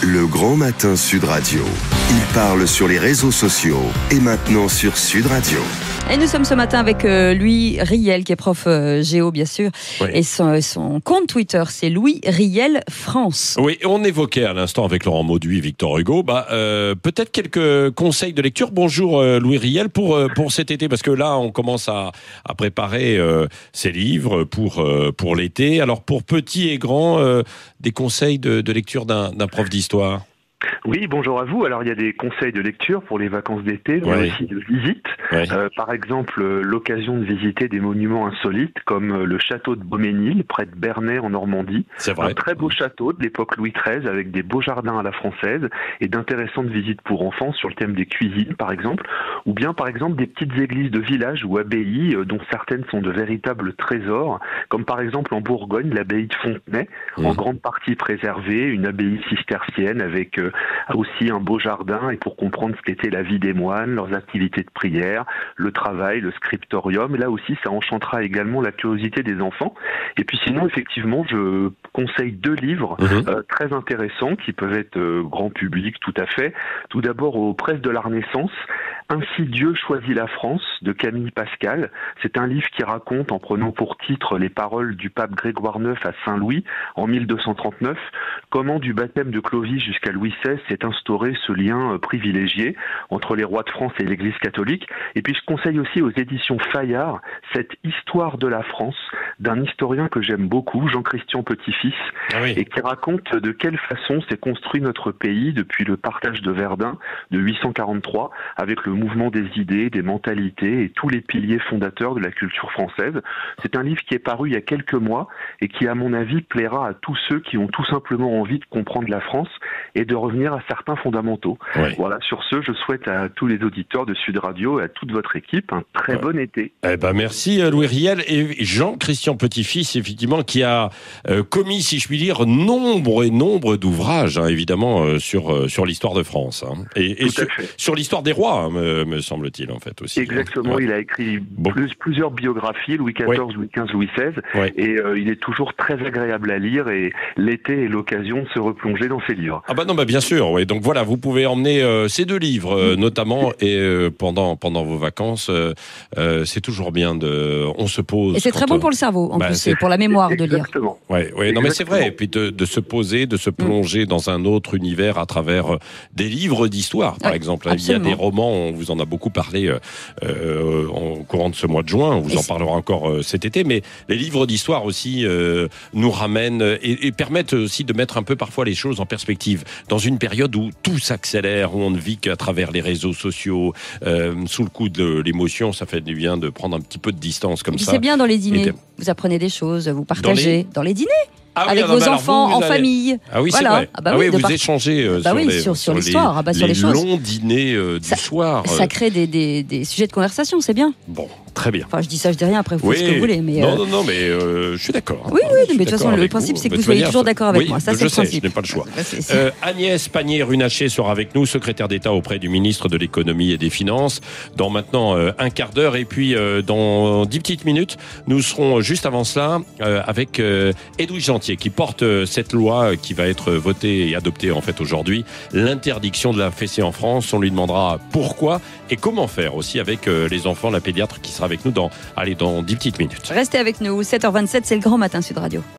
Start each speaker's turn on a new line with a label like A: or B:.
A: Le Grand Matin Sud Radio. Il parle sur les réseaux sociaux et maintenant sur Sud Radio.
B: Et nous sommes ce matin avec Louis Riel, qui est prof géo, bien sûr. Oui. Et son compte Twitter, c'est Louis Riel France.
C: Oui, on évoquait à l'instant avec Laurent Mauduit, Victor Hugo, peut-être quelques conseils de lecture. Bonjour Louis Riel, pour cet été, parce que là, on commence à préparer ces livres pour l'été. Alors, pour petits et grands, des conseils de lecture d'un prof d'histoire?
D: Oui, bonjour à vous. Alors, il y a des conseils de lecture pour les vacances d'été, mais aussi de visite. Oui. Par exemple, l'occasion de visiter des monuments insolites, comme le château de Beauménil, près de Bernay, en Normandie.
C: C'est vrai.
D: Un très beau château de l'époque Louis XIII, avec des beaux jardins à la française et d'intéressantes visites pour enfants sur le thème des cuisines, par exemple. Ou bien, par exemple, des petites églises de village ou abbayes, dont certaines sont de véritables trésors, comme par exemple en Bourgogne, l'abbaye de Fontenay, en grande partie préservée, une abbaye cistercienne avec aussi un beau jardin, et pour comprendre ce qu'était la vie des moines, leurs activités de prière, le travail, le scriptorium. Et là aussi, ça enchantera également la curiosité des enfants. Et puis sinon, effectivement, je conseille 2 livres très intéressants qui peuvent être grand public tout à fait. Tout d'abord, aux presses de la Renaissance, Ainsi Dieu choisit la France, de Camille Pascal. C'est un livre qui raconte, en prenant pour titre les paroles du pape Grégoire IX à Saint-Louis en 1239, comment du baptême de Clovis jusqu'à Louis XVI s'est instauré ce lien privilégié entre les rois de France et l'Église catholique. Et puis je conseille aussi aux éditions Fayard cette histoire de la France d'un historien que j'aime beaucoup, Jean-Christian Petit-Fils, et qui raconte de quelle façon s'est construit notre pays depuis le partage de Verdun de 843, avec le mouvement des idées, des mentalités et tous les piliers fondateurs de la culture française. C'est un livre qui est paru il y a quelques mois et qui, à mon avis, plaira à tous ceux qui ont tout simplement envie de comprendre la France et de revenir à certains fondamentaux. Voilà, sur ce, je souhaite à tous les auditeurs de Sud Radio et à toute votre équipe un très bon été.
C: Merci Louis Riel. Et Jean-Christian Petit-Fils, effectivement, qui a commis, si je puis dire, nombre d'ouvrages, évidemment, sur l'histoire de France. Et sur l'histoire des rois, me semble-t-il, en fait, aussi.
D: Exactement, il a écrit plusieurs biographies, Louis XIV, Louis XV, Louis XVI, et il est toujours très agréable à lire, et l'été est l'occasion de se replonger dans ses livres.
C: Bien sûr, donc voilà, vous pouvez emmener ces 2 livres, notamment, et pendant vos vacances, c'est toujours bien on se pose.
B: Et c'est très bon pour le cerveau, en plus, c'est pour la mémoire de lire.
D: Exactement.
C: Non mais c'est vrai, et puis de se poser, de se plonger dans un autre univers à travers des livres d'histoire, par exemple.
B: Absolument.
C: Il y a des romans, on vous en a beaucoup parlé en courant de ce mois de juin, on vous en parlera encore cet été, mais les livres d'histoire aussi nous ramènent et permettent aussi de mettre un peu parfois les choses en perspective. Dans une période où tout s'accélère, où on ne vit qu'à travers les réseaux sociaux, sous le coup de l'émotion, ça fait du bien de prendre un petit peu de distance comme ça.
B: C'est bien dans les dîners, vous apprenez des choses, vous partagez dans les dîners. Avec vos enfants, en famille.
C: C'est vrai. Vous échangez
B: sur l'histoire, sur les choses.
C: Longs dîners du soir.
B: Ça crée des sujets de conversation, c'est bien.
C: Bon, très bien.
B: Enfin, je dis ça, je dis rien, après vous faites ce que vous voulez. Mais
C: Non, mais je suis d'accord.
B: Oui, mais de toute façon, le principe, c'est que vous soyez toujours d'accord avec moi. Ça, c'est le principe.
C: Je n'ai pas le choix. Agnès Pannier-Runacher sera avec nous, secrétaire d'État auprès du ministre de l'Économie et des Finances, dans maintenant un quart d'heure. Et puis, dans 10 petites minutes, nous serons juste avant cela avec Edwige Gentil, qui porte cette loi qui va être votée et adoptée en fait aujourd'hui, l'interdiction de la fessée en France. On lui demandera pourquoi et comment faire aussi avec les enfants, la pédiatre qui sera avec nous dans 10 petites minutes.
B: Restez avec nous, 7h27, c'est le Grand Matin Sud Radio.